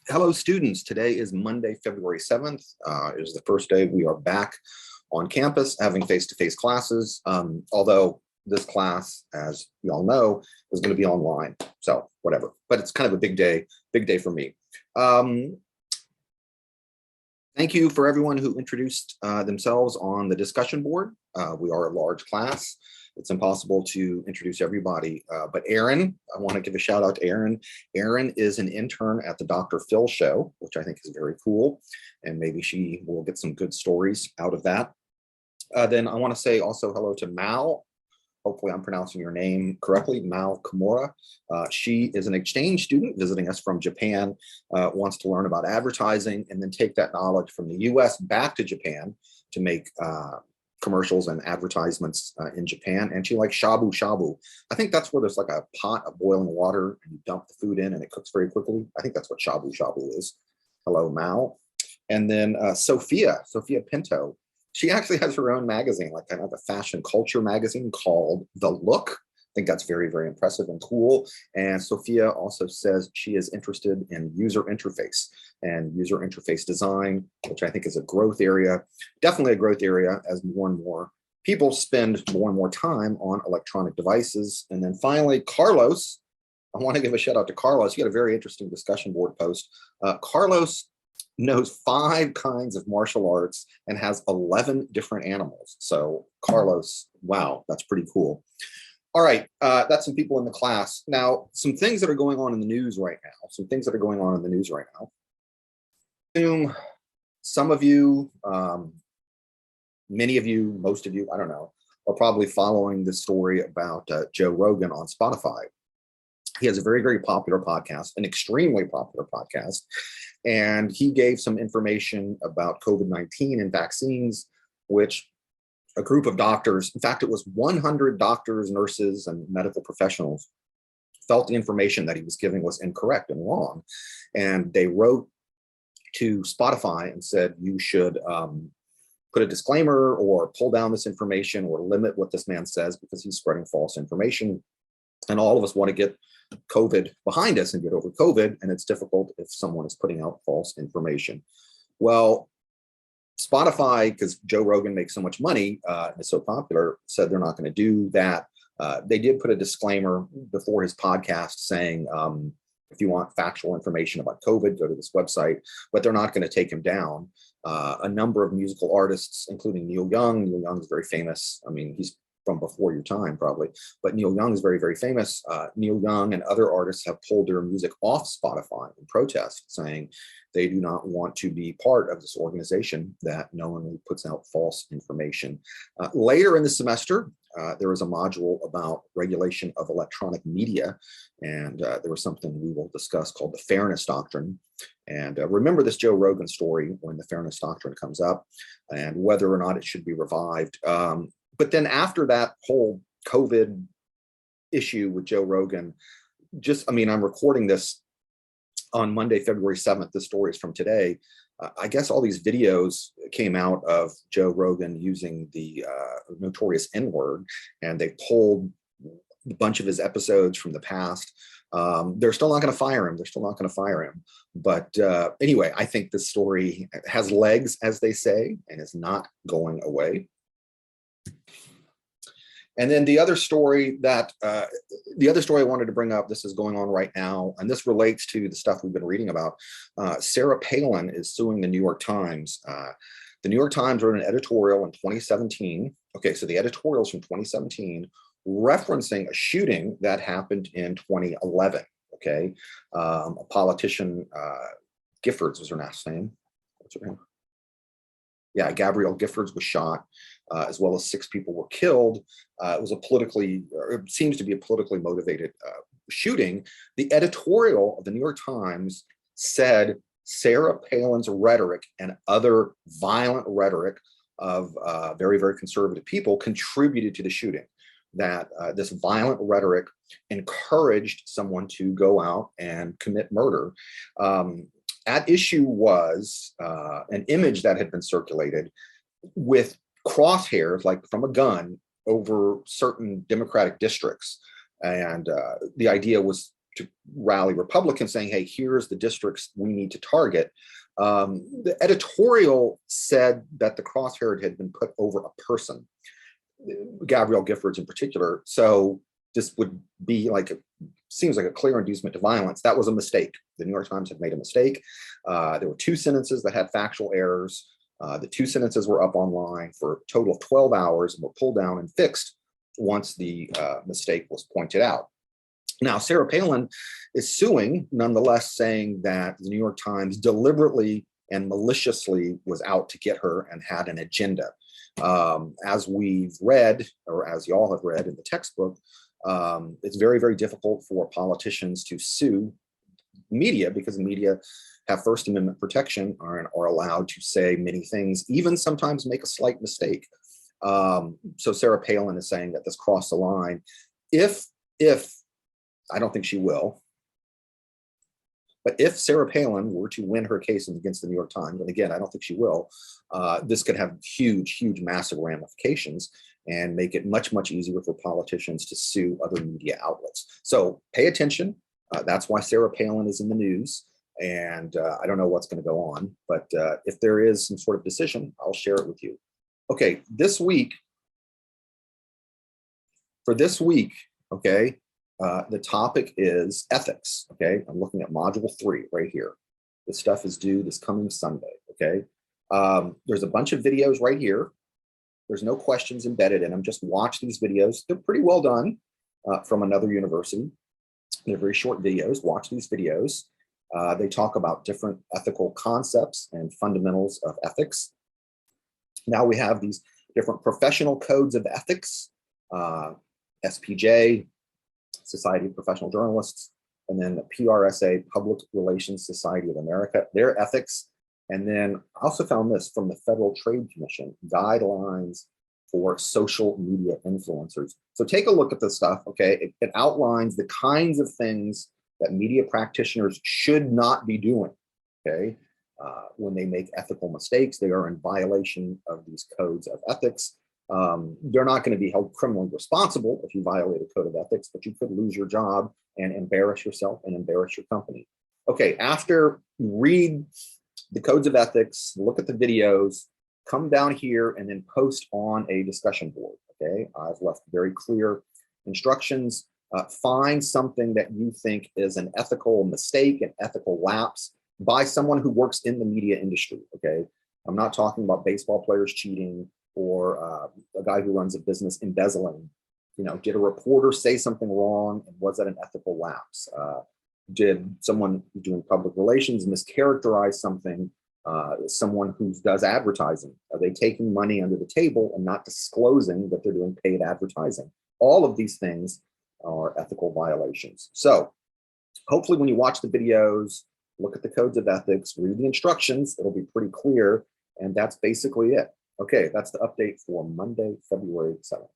Hello, students. Today is Monday, February 7th. It is the first day we are back on campus having face-to-face classes, although this class, as you all know, is going to be online. So whatever, but it's kind of a big day for me. Thank you for everyone who introduced themselves on the discussion board. We are a large class. It's impossible to introduce everybody, but Erin, I want to give a shout out to Erin. Erin is an intern at the Dr. Phil show, which I think is very cool, and maybe she will get some good stories out of that. Then I want to say also hello to Mal. Hopefully I'm pronouncing your name correctly, Mal Kimura. She is an exchange student visiting us from Japan, wants to learn about advertising and then take that knowledge from the US back to Japan to make commercials and advertisements in Japan. And she likes shabu shabu. I think that's where there's like a pot of boiling water and you dump the food in and it cooks very quickly. I think that's what shabu shabu is. Hello, Mal. And then Sophia Pinto. She actually has her own magazine, like kind of a fashion culture magazine called The Look. I think that's very, very impressive and cool. And Sophia also says she is interested in user interface and user interface design, which I think is a growth area, definitely a growth area as more and more people spend more and more time on electronic devices. And then finally, Carlos, I want to give a shout out to Carlos. You got a very interesting discussion board post. Carlos knows 5 kinds of martial arts and has 11 different animals. So Carlos, wow, that's pretty cool. All right, that's some people in the class. Now, some things that are going on in the news right now. Some of you, many of you, most of you, I don't know, are probably following this story about Joe Rogan on Spotify. He has a very, very popular podcast, an extremely popular podcast, and he gave some information about COVID-19 and vaccines, which a group of doctors, in fact, it was 100 doctors, nurses, and medical professionals felt the information that he was giving was incorrect and wrong. And they wrote to Spotify and said, you should put a disclaimer or pull down this information or limit what this man says because he's spreading false information. And all of us want to get COVID behind us and get over COVID. And it's difficult if someone is putting out false information. Well, Spotify, because Joe Rogan makes so much money and is so popular, said they're not going to do that. They did put a disclaimer before his podcast saying, if you want factual information about COVID, go to this website, but they're not going to take him down. A number of musical artists, including Neil Young. Neil Young is very famous. I mean, he's from before your time probably, but Neil Young is very, very famous. Neil Young and other artists have pulled their music off Spotify in protest, saying they do not want to be part of this organization that knowingly puts out false information. Later in the semester, there was a module about regulation of electronic media, and there was something we will discuss called the Fairness Doctrine. And remember this Joe Rogan story when the Fairness Doctrine comes up and whether or not it should be revived. But then after that whole COVID issue with Joe Rogan, I'm recording this on Monday, February 7th. The story is from today. I guess all these videos came out of Joe Rogan using the notorious N-word, and they pulled a bunch of his episodes from the past. They're still not going to fire him. But anyway, I think this story has legs, as they say, and is not going away. And then the other story I wanted to bring up, this is going on right now, and this relates to the stuff we've been reading about. Sarah Palin is suing the New York Times. The New York Times wrote an editorial in 2017. Okay, so the editorial's from 2017, referencing a shooting that happened in 2011. Okay, a politician, Giffords was her last name. What's her name? Yeah, Gabrielle Giffords was shot, as well as 6 people were killed. It seems to be a politically motivated shooting. The editorial of the New York Times said Sarah Palin's rhetoric and other violent rhetoric of very, very conservative people contributed to the shooting. That this violent rhetoric encouraged someone to go out and commit murder. At issue was an image that had been circulated with crosshairs, like from a gun, over certain Democratic districts. And the idea was to rally Republicans saying, hey, here's the districts we need to target. The editorial said that the crosshair had been put over a person, Gabrielle Giffords in particular. So this would be like, seems like a clear inducement to violence. That was a mistake. The New York Times had made a mistake. There were 2 sentences that had factual errors. The 2 sentences were up online for a total of 12 hours and were pulled down and fixed once the mistake was pointed out. Now, Sarah Palin is suing, nonetheless, saying that the New York Times deliberately and maliciously was out to get her and had an agenda. As we've read, or as y'all have read in the textbook, it's very, very difficult for politicians to sue media because the media have First Amendment protection and are allowed to say many things, even sometimes make a slight mistake. So Sarah Palin is saying that this crossed the line. If I don't think she will, but if Sarah Palin were to win her case against the New York Times, and again, I don't think she will, this could have huge, huge, massive ramifications and make it much, much easier for politicians to sue other media outlets. So pay attention. That's why Sarah Palin is in the news. And I don't know what's going to go on, but if there is some sort of decision, I'll share it with you. Okay, for this week, okay, the topic is ethics, okay? I'm looking at module 3 right here. This stuff is due this coming Sunday, okay? There's a bunch of videos right here. There's no questions embedded in them. Just watch these videos. They're pretty well done from another university. They're very short videos. Watch these videos. They talk about different ethical concepts and fundamentals of ethics. Now we have these different professional codes of ethics, SPJ, Society of Professional Journalists, and then the PRSA, Public Relations Society of America, their ethics. And then I also found this from the Federal Trade Commission, guidelines for social media influencers. So take a look at this stuff, okay? It outlines the kinds of things that media practitioners should not be doing, okay? When they make ethical mistakes, they are in violation of these codes of ethics. They're not going to be held criminally responsible if you violate a code of ethics, but you could lose your job and embarrass yourself and embarrass your company. Okay, after you read the codes of ethics, look at the videos, come down here and then post on a discussion board, okay? I've left very clear instructions. Find something that you think is an ethical mistake, an ethical lapse by someone who works in the media industry, okay? I'm not talking about baseball players cheating or a guy who runs a business embezzling. You know, did a reporter say something wrong and was that an ethical lapse? Did someone doing public relations mischaracterize something? Someone who does advertising, are they taking money under the table and not disclosing that they're doing paid advertising? All of these things are ethical violations. So hopefully when you watch the videos, look at the codes of ethics, read the instructions, it'll be pretty clear. And that's basically it. Okay, that's the update for Monday, February 7th.